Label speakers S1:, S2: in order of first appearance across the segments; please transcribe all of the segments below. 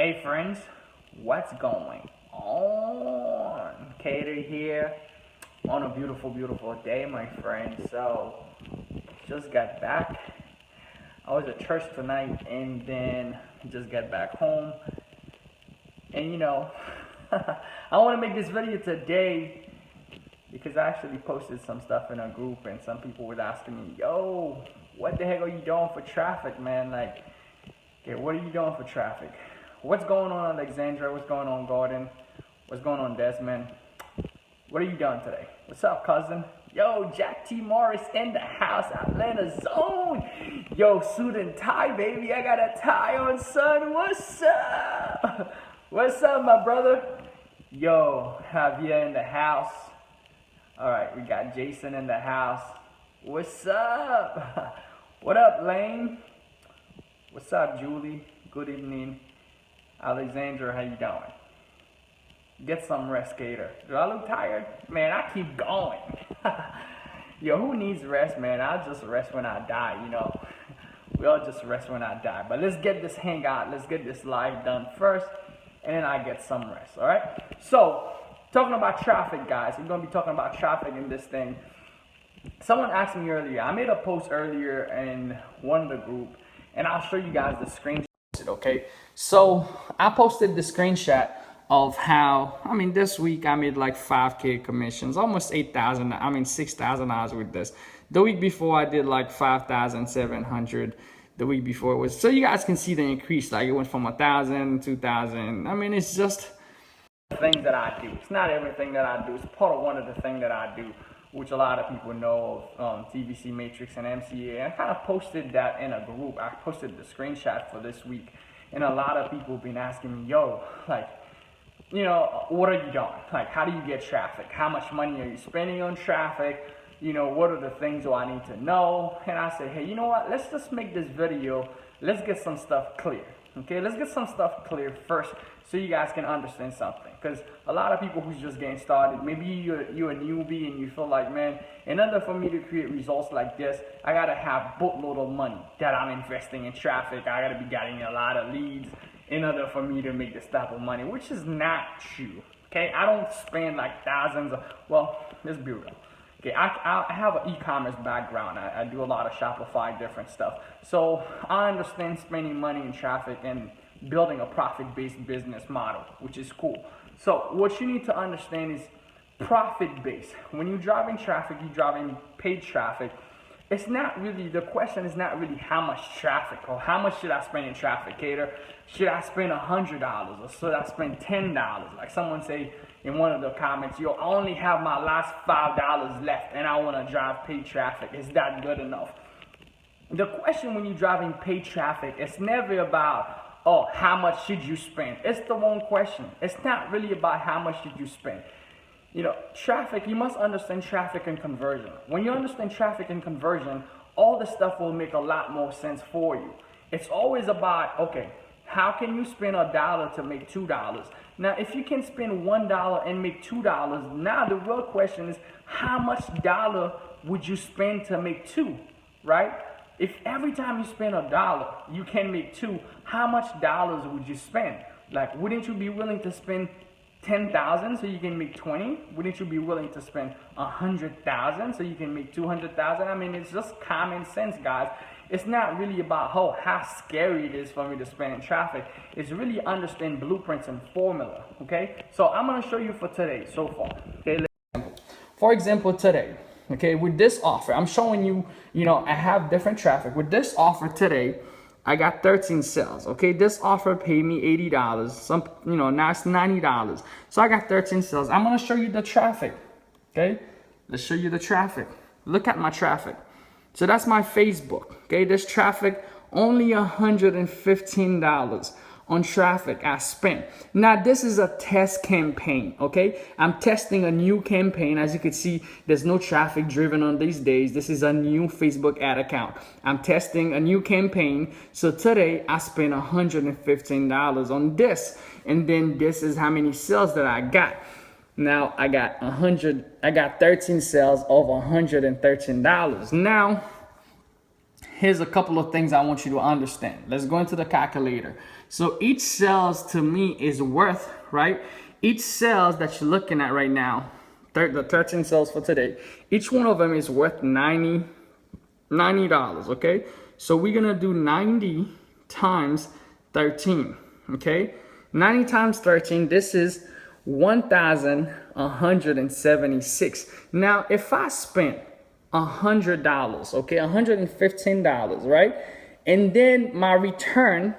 S1: Hey friends, what's going on? Keder here on a beautiful day, my friend. So, just got back. I was at church tonight and then just got back home. And you know, I want to make this video today because I actually posted some stuff in a group and some people were asking me, yo, what the heck are you doing for traffic, man? Like, okay, what are you doing for traffic? What's going on, Alexandra? What's going on, Gordon? What's going on, Desmond? What are you doing today? What's up, cousin? Yo, Jack T. Morris in the house, Atlanta zone. Yo, suit and tie, baby. I got a tie on, son. What's up? What's up, my brother? Yo, Javier in the house. All right, we got Jason in the house. What's up? What up, Lane? What's up, Julie? Good evening. Alexandra, how you doing? Get some rest, Keder. Do I look tired? Man, I keep going. Yo, who needs rest, man? I'll just rest when I die, you know. We all just rest when I die. But let's get this hangout. Let's get this live done first, and then I get some rest, all right? So, talking about traffic, guys. We're going to be talking about traffic in this thing. Someone asked me earlier. I made a post earlier in one of the group, and I'll show you guys the screenshot. Okay, so I posted the screenshot of how, this week I made like 5K commissions, almost 8,000, $6,000 with this. The week before I did like 5,700. The week before it was, so you guys can see the increase, like it went from 1,000, 2,000. It's just things that I do. It's not everything that I do. It's part of one of the things that I do, which a lot of people know of, TVC Matrix and MCA. I kind of posted that in a group. I posted the screenshot for this week, and a lot of people have been asking me, yo, like, you know, what are you doing? Like, how do you get traffic? How much money are you spending on traffic? You know, what are the things do I need to know? And I said, hey, you know what? Let's just make this video. Let's get some stuff clear. Okay, let's get some stuff clear first so you guys can understand something. Because a lot of people who's just getting started, maybe you're a newbie and you feel like, man, in order for me to create results like this, I got to have boatload of money that I'm investing in traffic. I got to be getting a lot of leads in order for me to make this type of money, which is not true. Okay, I don't spend like thousands of, well, let's be real. Okay, I have an e-commerce background. I do a lot of Shopify, different stuff. So I understand spending money in traffic and building a profit-based business model, which is cool. So what you need to understand is profit-based. When you're driving traffic, you're driving paid traffic. It's not really, the question is not really how much traffic or how much should I spend in traffic, Keder. Should I spend $100 or should I spend $10? Like someone say in one of the comments, yo, I only have my last $5 left and I want to drive paid traffic. Is that good enough? The question when you're driving paid traffic, it's never about, oh, how much should you spend? It's the wrong question. It's not really about how much should you spend. You know, traffic, you must understand traffic and conversion. When you understand traffic and conversion, all the stuff will make a lot more sense for you. It's always about, okay, how can you spend $1 to make $2? Now, if you can spend $1 and make $2, now the real question is, how much dollar would you spend to make $2, right? If every time you spend $1, you can make $2, how much dollars would you spend? Like, wouldn't you be willing to spend 10,000 so you can make 20? Wouldn't you be willing to spend 100,000 so you can make 200,000? It's just common sense, guys. It's not really about how scary it is for me to spend in traffic. It's really understand blueprints and formula, okay? So I'm gonna show you for today so far, okay? For example, today, okay, with this offer, I'm showing you, you know, I have different traffic. With this offer today, I got 13 sales, okay? This offer paid me $80. Now it's $90. So I got 13 sales. I'm gonna show you the traffic, okay? Let's show you the traffic. Look at my traffic. So that's my Facebook, okay? This traffic, only $115 on traffic I spent. Now this is a test campaign, okay? I'm testing a new campaign. As you can see, there's no traffic driven on these days. This is a new Facebook ad account. I'm testing a new campaign. So today I spent $115 on this. And then this is how many sales that I got. Now I got 13 sales of $113. Now, here's a couple of things I want you to understand. Let's go into the calculator. So each sales to me is worth, right? Each sales that you're looking at right now, the 13 sales for today, each one of them is worth $90, okay? So we're gonna do 90 times 13, okay? 90 times 13, this is 1,176. Now, if I spent $100, okay, $115, right? And then my return,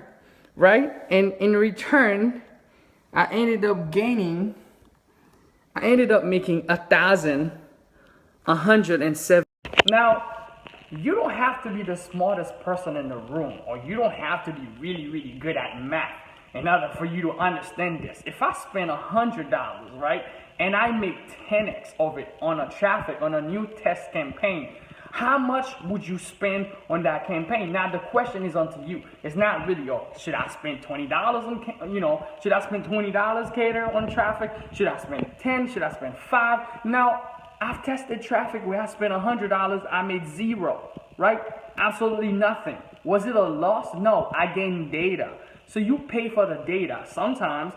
S1: right? And in return, I ended up making 1,107. Now, you don't have to be the smartest person in the room, or you don't have to be really, really good at math in order for you to understand this. If I spend $100, right, and I make 10x of it on a traffic, on a new test campaign, how much would you spend on that campaign? Now the question is onto you. It's not really, oh, should I spend $20 on, should I spend $20, Keder, on traffic? Should I spend 10? Should I spend 5? Now, I've tested traffic where I spent $100, I made 0, right? Absolutely nothing. Was it a loss? No, I gained data. So you pay for the data sometimes,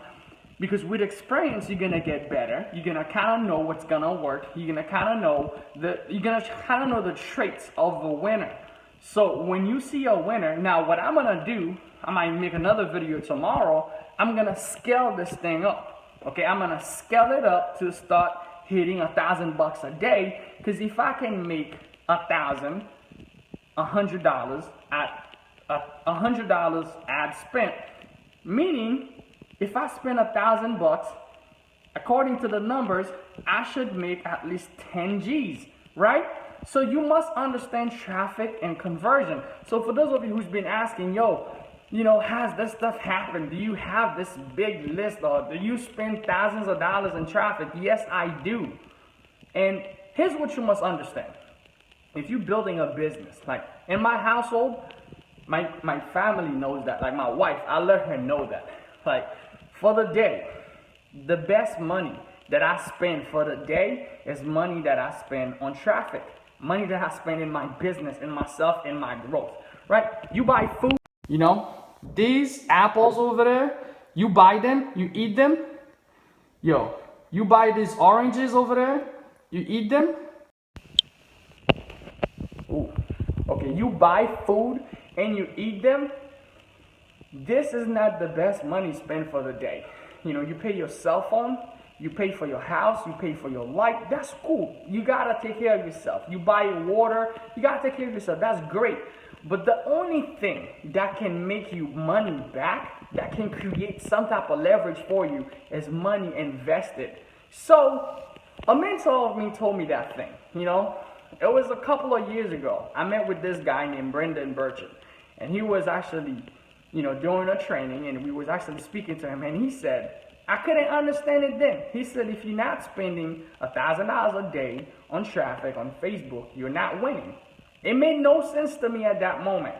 S1: because with experience you're gonna get better. You're gonna kind of know what's gonna work. You're gonna kind of know the traits of a winner. So when you see a winner, now what I'm gonna do, I might make another video tomorrow. I'm gonna scale this thing up. Okay, I'm gonna scale it up to start hitting $1,000 a day. Because if I can make $100 at $100 ad spent, meaning if I spend $1,000, according to the numbers, I should make at least 10 G's, right? So you must understand traffic and conversion. So for those of you who's been asking, yo, has this stuff happened? Do you have this big list, or do you spend thousands of dollars in traffic? Yes, I do. And here's what you must understand. If you're building a business, like in my household, my family knows that. Like my wife, I let her know that. Like for the day, the best money that I spend for the day is money that I spend on traffic. Money that I spend in my business, in myself, in my growth, right? You buy food, these apples over there, you buy them, you eat them. Yo, you buy these oranges over there, you eat them. Ooh. Okay, you buy food and you eat them. This is not the best money spent for the day. You pay your cell phone, you pay for your house, you pay for your light. That's cool. You gotta take care of yourself. You buy water, you gotta take care of yourself. That's great. But the only thing that can make you money back, that can create some type of leverage for you, is money invested. So a mentor of me told me that thing. It was a couple of years ago. I met with this guy named Brendan Burchett, and he was actually doing a training, and we was actually speaking to him, and he said, I couldn't understand it then. He said, if you're not spending $1,000 a day on traffic on Facebook, you're not winning. It made no sense to me at that moment.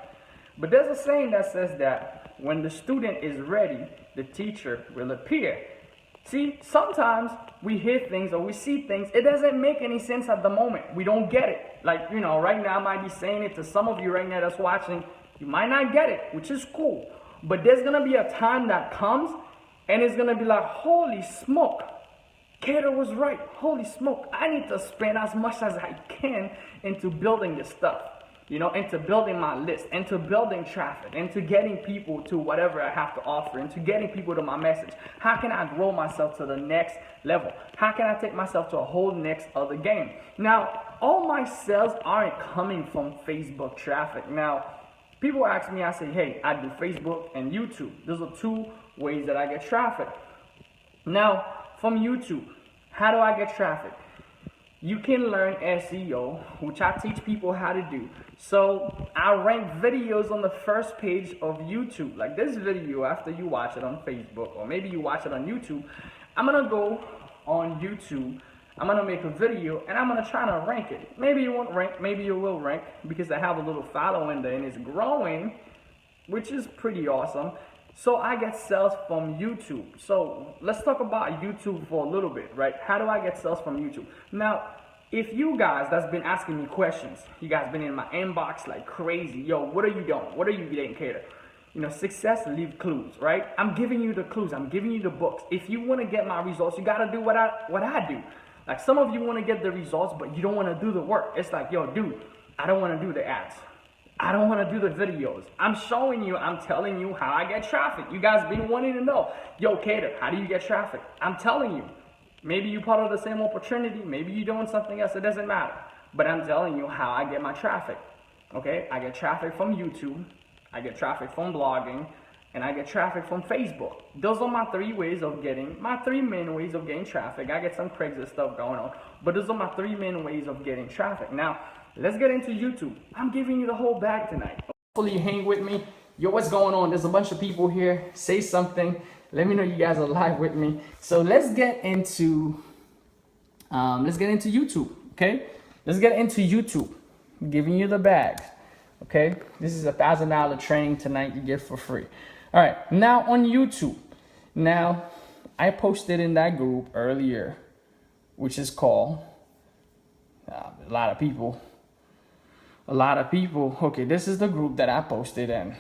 S1: But there's a saying that says that when the student is ready, the teacher will appear. See, sometimes we hear things or we see things, it doesn't make any sense at the moment. We don't get it. Like, right now I might be saying it to some of you right now that's watching. You might not get it, which is cool. But there's going to be a time that comes, and it's going to be like, holy smoke, Keder was right. Holy smoke, I need to spend as much as I can into building this stuff, into building my list, into building traffic, into getting people to whatever I have to offer, into getting people to my message. How can I grow myself to the next level? How can I take myself to a whole next other game? Now, all my sales aren't coming from Facebook traffic. Now, people ask me, I say, hey, I do Facebook and YouTube. Those are two ways that I get traffic. Now, from YouTube, how do I get traffic? You can learn SEO, which I teach people how to do. So I rank videos on the first page of YouTube. Like this video, after you watch it on Facebook, or maybe you watch it on YouTube, I'm going to go on YouTube. I'm going to make a video, and I'm going to try to rank it. Maybe you won't rank, maybe you will rank, because I have a little following there, and it's growing, which is pretty awesome. So I get sales from YouTube. So let's talk about YouTube for a little bit, right? How do I get sales from YouTube? Now, if you guys that's been asking me questions, you guys been in my inbox like crazy, yo, what are you doing? What are you getting, Keder? You know, success leave clues, right? I'm giving you the clues. I'm giving you the books. If you want to get my results, you got to do what I do. Like some of you want to get the results, but you don't want to do the work. It's like, yo, dude, I don't want to do the ads. I don't want to do the videos. I'm showing you, I'm telling you how I get traffic. You guys been wanting to know, yo, Keder, how do you get traffic? I'm telling you. Maybe you're part of the same opportunity. Maybe you're doing something else. It doesn't matter. But I'm telling you how I get my traffic. Okay? I get traffic from YouTube. I get traffic from blogging. And I get traffic from Facebook. Those are my three main ways of getting traffic. I get some Craigslist stuff going on. But those are my three main ways of getting traffic. Now, let's get into YouTube. I'm giving you the whole bag tonight. Hopefully you hang with me. Yo, what's going on? There's a bunch of people here. Say something. Let me know you guys are live with me. So let's get into YouTube. Okay, let's get into YouTube. I'm giving you the bag. Okay, this is $1,000 training tonight you get for free. All right, now on YouTube. Now I posted in that group earlier, which is called a lot of people. Okay, this is the group that I posted in.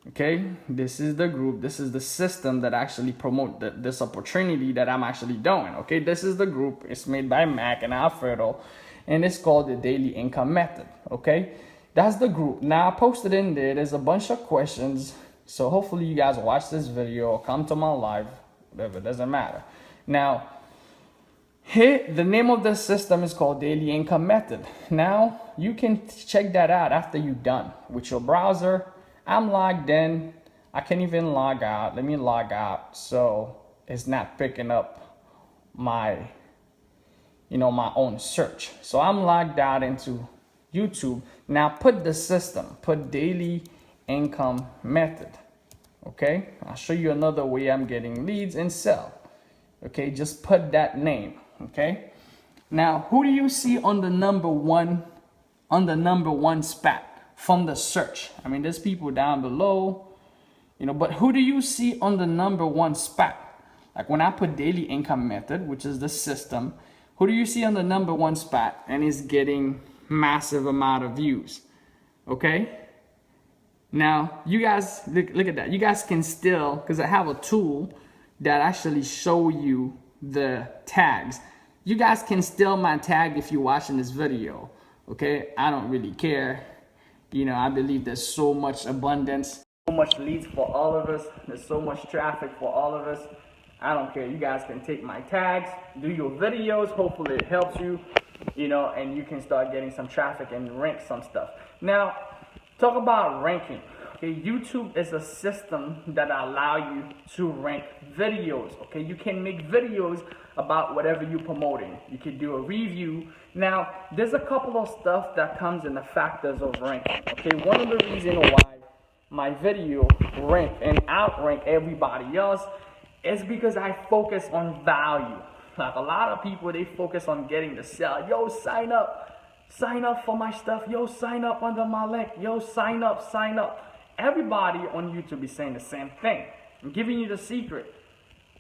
S1: Okay, this is the group, this is the system that actually promote this opportunity that I'm actually doing. Okay, this is the group. It's made by Mac and Alfredo, and it's called the Daily Income Method. Okay, that's the group. Now I posted in there. There's a bunch of questions, so hopefully you guys watch this video or come to my live, whatever, it doesn't matter. Now, here, the name of the system is called Daily Income Method. Now, you can check that out after you're done with your browser. I'm logged in. I can't even log out. Let me log out so it's not picking up my, my own search. So I'm logged out into YouTube. Now put the system, put Daily Income Method. Okay, I'll show you another way I'm getting leads and sell. Okay, just put that name. Okay, now who do you see on the number one spot from the search? I mean, there's people down below, but who do you see on the number one spot? Like when I put Daily Income Method, which is the system, who do you see on the number one spot and is getting massive amount of views? Okay, now you guys look at that. You guys can still, because I have a tool that actually show you the tags. You guys can steal my tag if you're watching this video. Okay, I don't really care. I believe there's so much abundance, so much leads for all of us. There's so much traffic for all of us. I don't care. You guys can take my tags, do your videos. Hopefully it helps you, and you can start getting some traffic and rank some stuff. Now, talk about ranking. Okay, YouTube is a system that allow you to rank videos. Okay, you can make videos about whatever you're promoting. You can do a review. Now, there's a couple of stuff that comes in the factors of ranking. Okay, one of the reasons why my video rank and outrank everybody else is because I focus on value. Like a lot of people, they focus on getting the sell. Yo, sign up for my stuff. Yo, sign up under my link. Yo, sign up. Everybody on YouTube is saying the same thing. I'm giving you the secret.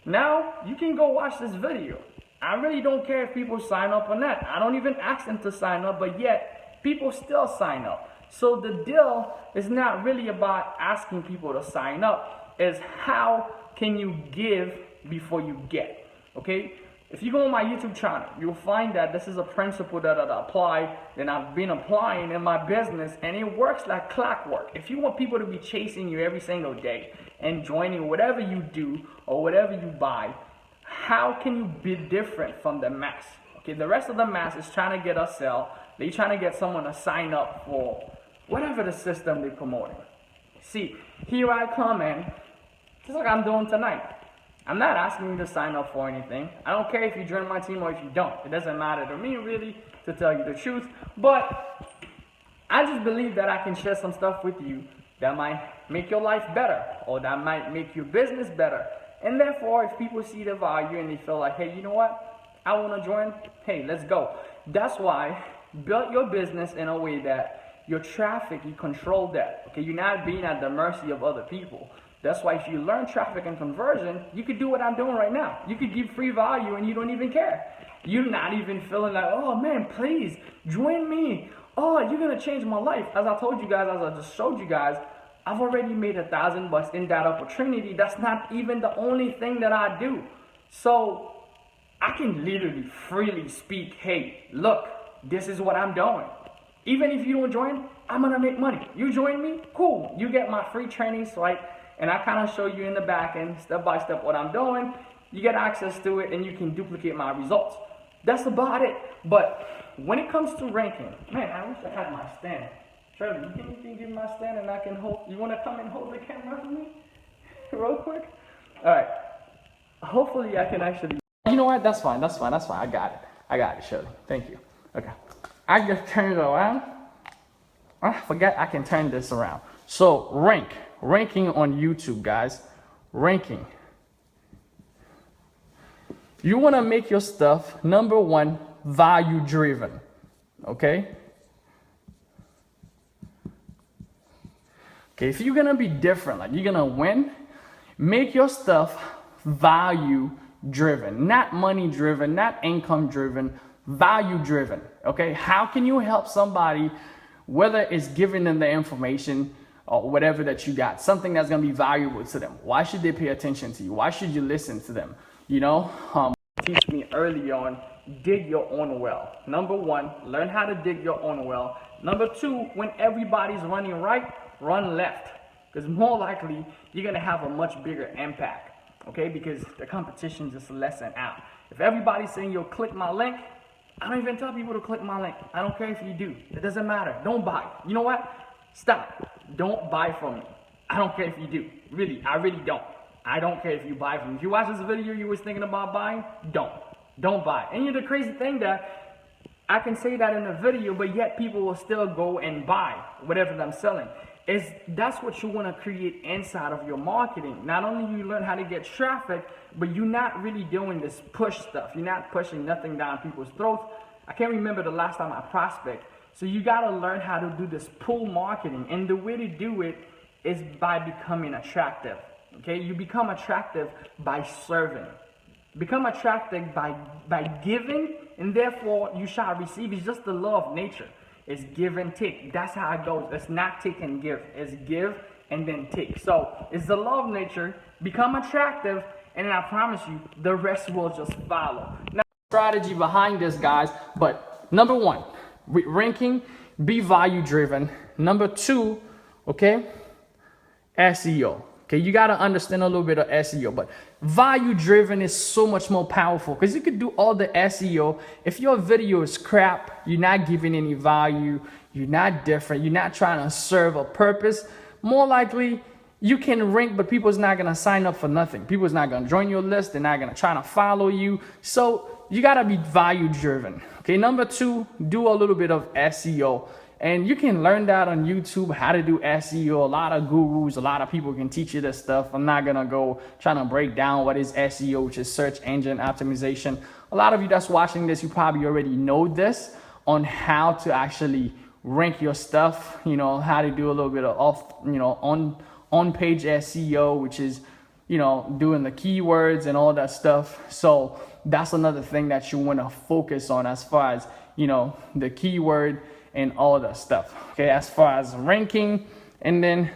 S1: Now, you can go watch this video. I really don't care if people sign up or not. I don't even ask them to sign up, but yet people still sign up. So the deal is not really about asking people to sign up. It's how can you give before you get. Okay? If you go on my YouTube channel, you'll find that this is a principle that I apply and I've been applying in my business, and it works like clockwork. If you want people to be chasing you every single day and joining whatever you do or whatever you buy, how can you be different from the mass? Okay, the rest of the mass is trying to get a sell. They're trying to get someone to sign up for whatever the system they're promoting. See, here I come in, just like I'm doing tonight. I'm not asking you to sign up for anything. I don't care if you join my team or if you don't. It doesn't matter to me, really, to tell you the truth. But I just believe that I can share some stuff with you that might make your life better or that might make your business better. And therefore, if people see the value and they feel like, hey, you know what? I want to join. Hey, let's go. That's why build your business in a way that your traffic, you control that. Okay, you're not being at the mercy of other people. That's why if you learn traffic and conversion, you could do what I'm doing right now. You could give free value and you don't even care. You're not even feeling like, oh man, please join me. Oh, you're gonna change my life. As I told you guys, as I just showed you guys, I've already made $1,000 in that opportunity. That's not even the only thing that I do. So I can literally freely speak, hey, look, this is what I'm doing. Even if you don't join, I'm gonna make money. You join me, cool. You get my free training site, and I kind of show you in the back end, step by step, what I'm doing. You get access to it, and you can duplicate my results. That's about it. But when it comes to ranking, man, I wish I had my stand. Trevor, you can give me my stand and I can hold. You want to come and hold the camera for me real quick? All right. Hopefully I can actually. You know what? That's fine. I got it, Shirley. Thank you. Okay. I just turn it around. I forget I can turn this around. So ranking on YouTube, guys. Ranking. You want to make your stuff, number one, value driven. Okay? Okay, if you're gonna be different, like you're gonna win, make your stuff value driven, not money driven, not income driven, value driven. Okay, how can you help somebody, whether it's giving them the information or whatever that you got, something that's gonna be valuable to them? Why should they pay attention to you? Why should you listen to them? You know, teach me early on, dig your own well. Number one, learn how to dig your own well. Number two, when everybody's running right, run left, because more likely you're gonna have a much bigger impact. Okay, because the competition just lessen out. If everybody's saying, yo, click my link, I don't even tell people to click my link. I don't care if you do. It doesn't matter. Don't buy. You know what? Stop. Don't buy from me. I don't care if you do. Really, I really don't. I don't care if you buy from me. If you watch this video, you was thinking about buying, don't buy. And you know the crazy thing that I can say that in a video, but yet people will still go and buy whatever I'm selling. That's what you want to create inside of your marketing. Not only you learn how to get traffic, but you're not really doing this push stuff. You're not pushing nothing down people's throats. I can't remember the last time I prospect. So you got to learn how to do this pull marketing. And the way to do it is by becoming attractive. Okay, you become attractive by serving. Become attractive by giving, and therefore you shall receive. It's just the law of nature. It's give and take. That's how it goes. It's not take and give. It's give and then take. So it's the law of nature. Become attractive, and then I promise you, the rest will just follow. Now, strategy behind this, guys. But number one, with ranking, be value driven. Number two, okay, SEO. Okay, you got to understand a little bit of SEO, but value driven is so much more powerful because you could do all the SEO. If your video is crap, you're not giving any value, you're not different, you're not trying to serve a purpose, more likely you can rank, but people's not going to sign up for nothing. People's not going to join your list. They're not going to try to follow you. So you got to be value driven. Okay, number two, do a little bit of SEO. And you can learn that on YouTube, how to do SEO. A lot of gurus, a lot of people can teach you this stuff. I'm not going to go trying to break down what is SEO, which is search engine optimization. A lot of you that's watching this, you probably already know this on how to actually rank your stuff, you know, how to do a little bit of on-page SEO, which is, you know, doing the keywords and all that stuff. So that's another thing that you want to focus on as far as, you know, the keyword and all that stuff. Okay, as far as ranking. And then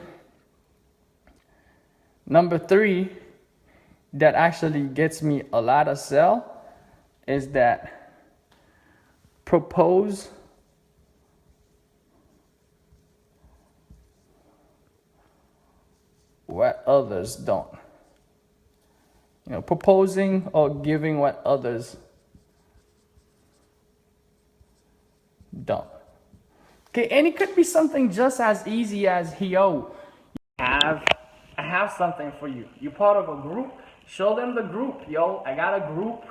S1: number three that actually gets me a lot of sell is that propose what others don't. You know, proposing or giving what others don't. Okay, and it could be something just as easy as, yo, I have something for you. You're part of a group, show them the group. Yo, I got a group,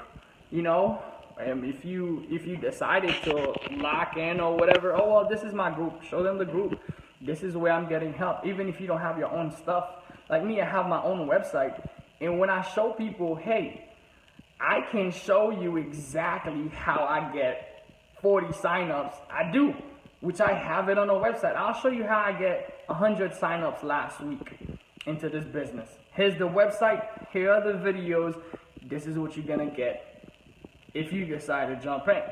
S1: you know, if you decided to lock in or whatever, oh, well, this is my group. Show them the group. This is where I'm getting help. Even if you don't have your own stuff. Like me, I have my own website. And when I show people, hey, I can show you exactly how I get 40 signups. I do. Which I have it on a website. I'll show you how I get 100 signups last week into this business. Here's the website. Here are the videos. This is what you're gonna get. if you decide to jump in.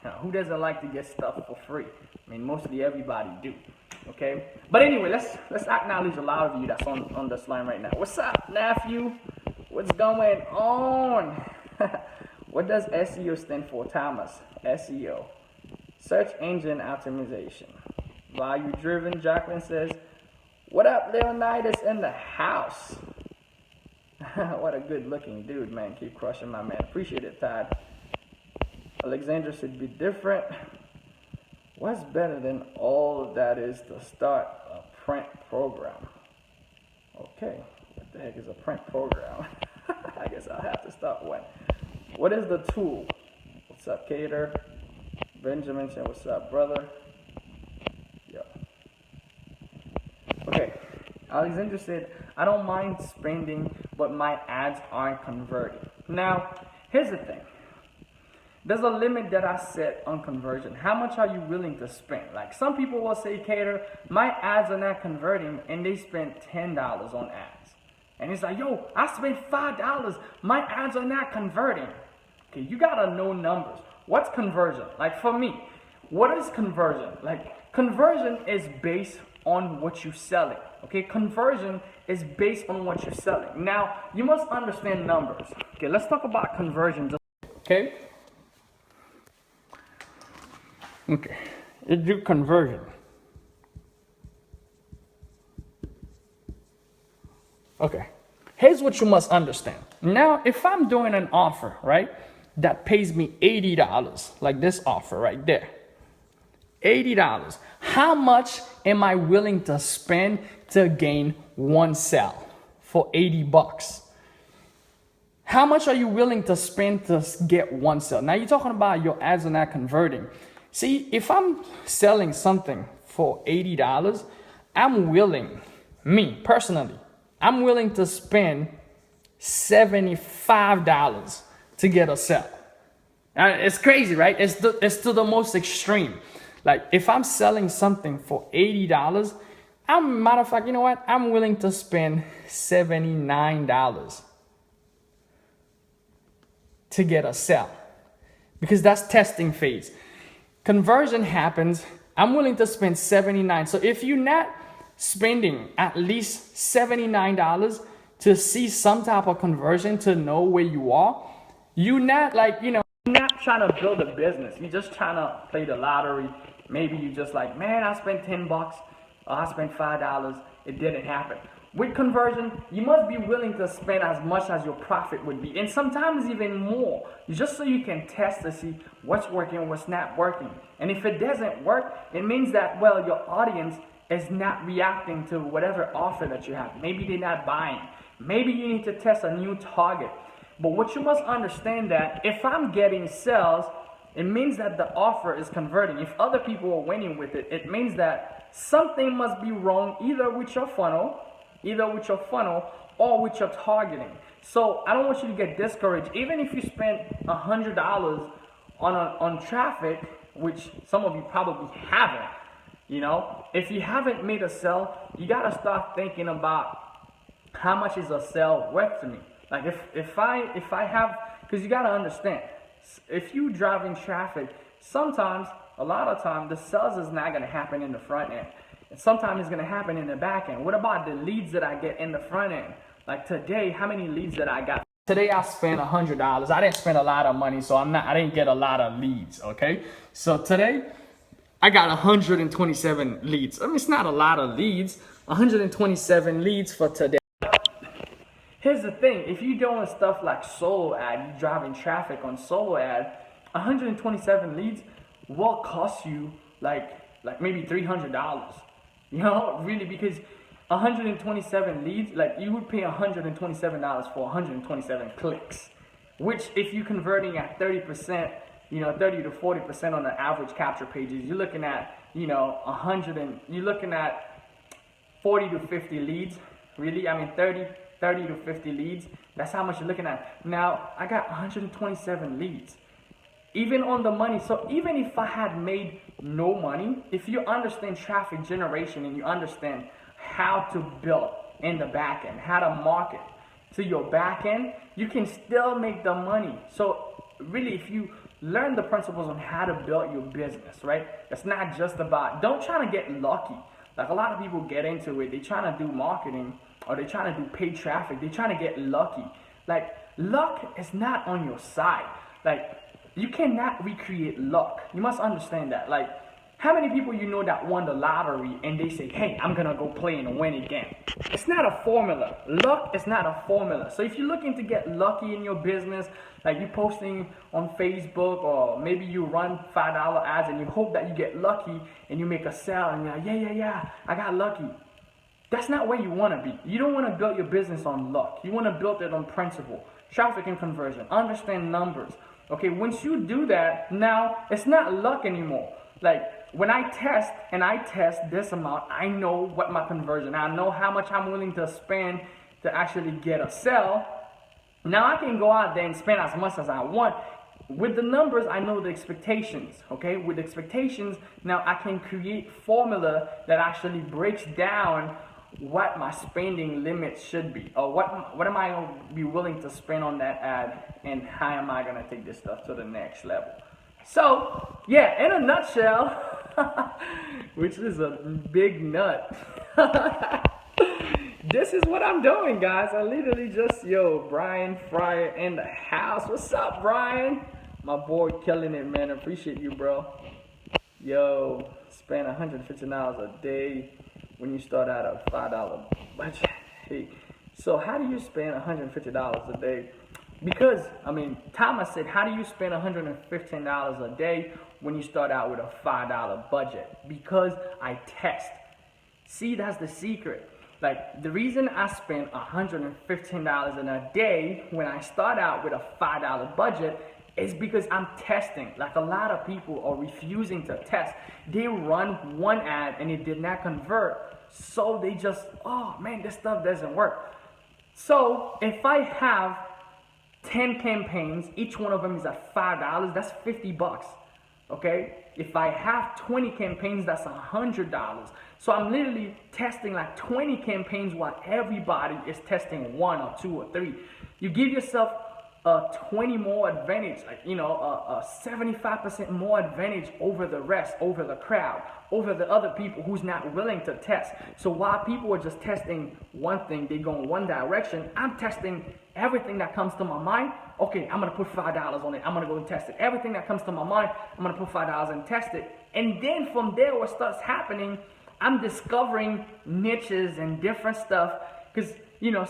S1: Now, who doesn't like to get stuff for free? I mean, mostly everybody do. Okay, but anyway, let's acknowledge a lot of you that's on this line right now. What's up, nephew? What's going on? What does SEO stand for, Thomas? SEO, search engine optimization. Value driven. Jacqueline says, what up, Leonidas in the house? What a good looking dude, man. Keep crushing, my man. Appreciate it, Todd. Alexandra should be different. What's better than all that is to start a print program? Okay, what the heck is a print program? I guess I'll have to start one. What is the tool? What's up, Keder? Benjamin said, what's up, brother? Yeah. Okay, Alexandra said, I don't mind spending, but my ads aren't converting. Now, here's the thing. There's a limit that I set on conversion. How much are you willing to spend? Like some people will say, Keder, my ads are not converting, and they spend $10 on ads. And it's like, yo, I spent $5. My ads are not converting. Okay, you gotta know numbers. What's conversion? Like for me, what is conversion? Like conversion is based on what you're selling. Okay, conversion is based on what you're selling. Now, you must understand numbers. Okay, let's talk about conversion. Okay. Okay, let's do conversion. Okay, here's what you must understand. Now, if I'm doing an offer, right, that pays me $80, like this offer right there, $80, how much am I willing to spend to gain one sale for 80 bucks? How much are you willing to spend to get one sale? Now, you're talking about your ads are not converting. See, if I'm selling something for $80, I'm willing, me personally, I'm willing to spend $75 to get a sale. Now, it's crazy, right? It's to the most extreme. Like if I'm selling something for $80, matter of fact, you know what? I'm willing to spend $79 to get a sale because that's testing phase. Conversion happens, I'm willing to spend $79. So if you're not spending at least $79 to see some type of conversion to know where you are, you're not like, you're not trying to build a business. You're just trying to play the lottery. Maybe you just like, man, I spent 10 bucks, or I spent $5. It didn't happen. With conversion, you must be willing to spend as much as your profit would be, and sometimes even more, just so you can test to see what's working, what's not working. And if it doesn't work, it means that, well, your audience is not reacting to whatever offer that you have. Maybe they're not buying. Maybe you need to test a new target. But what you must understand that if I'm getting sales, it means that the offer is converting. If other people are winning with it, it means that something must be wrong either with your funnel or with your targeting. So I don't want you to get discouraged. Even if you spend $100 on traffic, which some of you probably haven't, if you haven't made a sale, you gotta start thinking about how much is a sale worth to me. Like if I have, because you gotta understand, if you driving traffic, a lot of time, the sales is not gonna happen in the front end. And sometimes it's going to happen in the back end. What about the leads that I get in the front end? Like today, how many leads that I got? Today I spent $100. I didn't spend a lot of money, so I didn't get a lot of leads, okay? So today, I got 127 leads. I mean, it's not a lot of leads. 127 leads for today. Here's the thing. If you're doing stuff like solo ad, you're driving traffic on solo ad, 127 leads will cost you like maybe $300. Really, because 127 leads, like you would pay $127 for 127 clicks, which if you're converting at 30%, 30 to 40% on the average capture pages, you're looking at, you're looking at 40 to 50 leads, really. I mean, 30 to 50 leads. That's how much you're looking at. Now, I got 127 leads. Even on the money, so even if I had made no money, if you understand traffic generation and you understand how to build in the back end, how to market to your back end, you can still make the money. So really, if you learn the principles on how to build your business, right? It's not just about, don't try to get lucky. Like a lot of people get into it, they trying to do marketing or they trying to do paid traffic, they trying to get lucky. Like luck is not on your side. Like you cannot recreate luck. You must understand that. Like how many people you know that won the lottery and they say, hey, I'm gonna go play and win again? It's not a formula. Luck is not a formula. So if you're looking to get lucky in your business, like you posting on Facebook or maybe you run $5 ads and you hope that you get lucky and you make a sale and you're like, yeah, I got lucky. That's not where you want to be. You don't want to build your business on luck. You want to build it on principle, traffic and conversion, understand numbers. Okay, once you do that, now it's not luck anymore. Like when I test and I test this amount, I know what my conversion, I know how much I'm willing to spend to actually get a sale. Now I can go out there and spend as much as I want. With the numbers, I know the expectations, okay? With expectations, now I can create formula that actually breaks down what my spending limit should be, or what am I going to be willing to spend on that ad, and how am I going to take this stuff to the next level. So, yeah, in a nutshell, which is a big nut, this is what I'm doing, guys. I literally just, Brian Fryer in the house. What's up, Brian? My boy killing it, man. Appreciate you, bro. Yo, spend $150 a day when you start out a $5 budget. Hey, so how do you spend $150 a day? Because, Thomas said, how do you spend $115 a day when you start out with a $5 budget? Because I test. See, that's the secret. Like, the reason I spend $115 in a day when I start out with a $5 budget is because I'm testing. Like, a lot of people are refusing to test. They run one ad and it did not convert. So they just, oh man, this stuff doesn't work. So if I have 10 campaigns, each one of them is at $5, that's $50. Okay? If I have 20 campaigns, that's $100. So I'm literally testing like 20 campaigns while everybody is testing 1 or 2 or 3. You give yourself a 20 more advantage, like, a 75% more advantage over the rest, over the crowd, over the other people who's not willing to test. So while people are just testing one thing, they go in one direction, I'm testing everything that comes to my mind. Okay, I'm going to put $5 on it. I'm going to go and test it. Everything that comes to my mind, I'm going to put $5 and test it. And then from there, what starts happening, I'm discovering niches and different stuff, because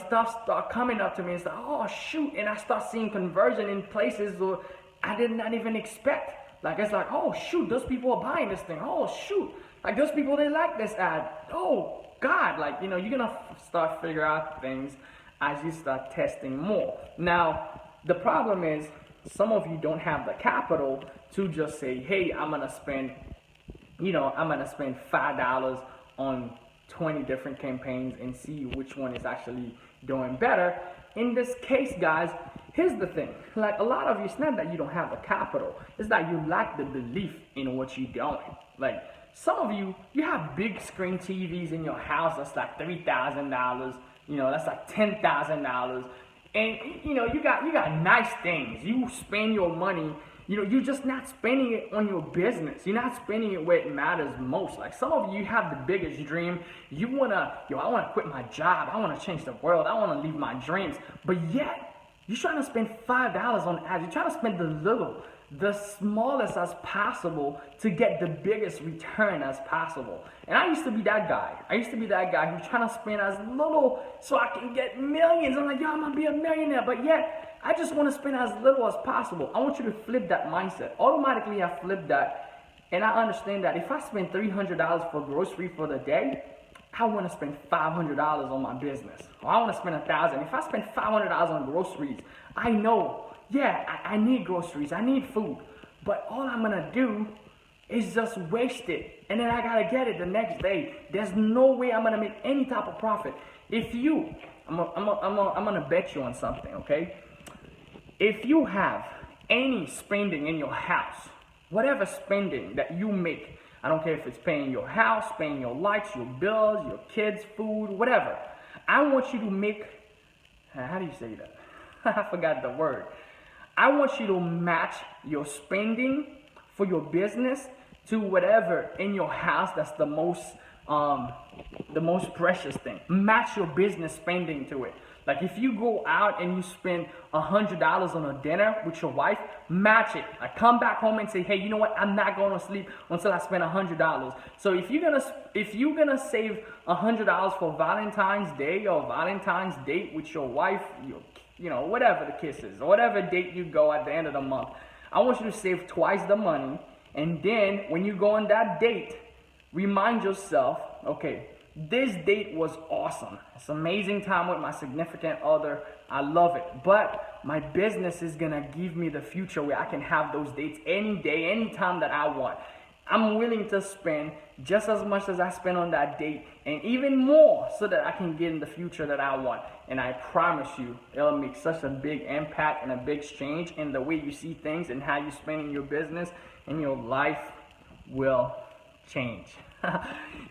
S1: stuff start coming up to me. It's like, oh shoot, and I start seeing conversion in places where I did not even expect. Like, it's like, oh shoot, those people are buying this thing. Oh shoot, like those people, they like this ad. Oh God, like, you're gonna start figure out things as you start testing more. Now, the problem is some of you don't have the capital to just say, hey, I'm gonna spend $5 on 20 different campaigns and see which one is actually doing better. In this case, guys, here's the thing. Like, a lot of you, it's not that you don't have the capital, it's that you lack the belief in what you're doing. Like, some of you, you have big screen TVs in your house that's like $3,000, that's like $10,000. And you got nice things. You spend your money. You're just not spending it on your business. You're not spending it where it matters most. Like, some of you have the biggest dream. You wanna, I wanna quit my job. I wanna change the world. I wanna leave my dreams. But yet, you're trying to spend $5 on ads. You're trying to spend the smallest as possible to get the biggest return as possible. And I used to be that guy. I used to be that guy who's trying to spend as little so I can get millions. I'm like, I'm gonna be a millionaire. But yet, I just want to spend as little as possible. I want you to flip that mindset. Automatically, I flip that. And I understand that if I spend $300 for grocery for the day, I want to spend $500 on my business. Or I want to spend $1,000. If I spend $500 on groceries, I know, I need groceries. I need food. But all I'm going to do is just waste it. And then I got to get it the next day. There's no way I'm going to make any type of profit. If you, I'm going to bet you on something, okay? If you have any spending in your house, whatever spending that you make, I don't care if it's paying your house, paying your lights, your bills, your kids' food, whatever. I want you to make, how do you say that? I forgot the word. I want you to match your spending for your business to whatever in your house that's the most precious thing. Match your business spending to it. Like if you go out and you spend $100 on a dinner with your wife, match it. Like come back home and say, hey, you know what? I'm not going to sleep until I spend $100. So if you're gonna save $100 for Valentine's Day or Valentine's date with your wife, you know, whatever the kiss is, or whatever date you go at the end of the month, I want you to save twice the money. And then when you go on that date, remind yourself, okay, this date was awesome. It's an amazing time with my significant other. I love it. But my business is going to give me the future where I can have those dates any day, any time that I want. I'm willing to spend just as much as I spend on that date and even more so that I can get in the future that I want. And I promise you, it'll make such a big impact and a big change in the way you see things and how you spend in your business, and your life will change.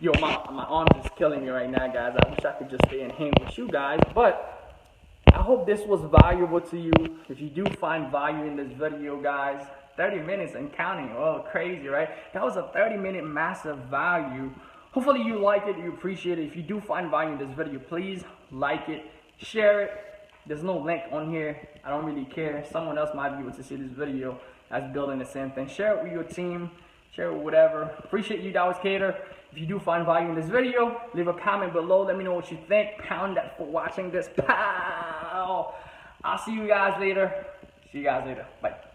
S1: Yo, my arms is killing me right now, guys. I wish I could just stay and hang with you guys, but I hope this was valuable to you. If you do find value in this video, guys, 30 minutes and counting. Oh, crazy, right? That was a 30-minute massive value. Hopefully you like it, you appreciate it. If you do find value in this video, please like it, share it. There's no link on here. I don't really care. Someone else might be able to see this video that's building the same thing. Share it with your team. Share it, whatever. Appreciate you. That was Keder. If you do find value in this video, leave a comment below. Let me know what you think. Pound that for watching this. Pow! I'll see you guys later. See you guys later. Bye.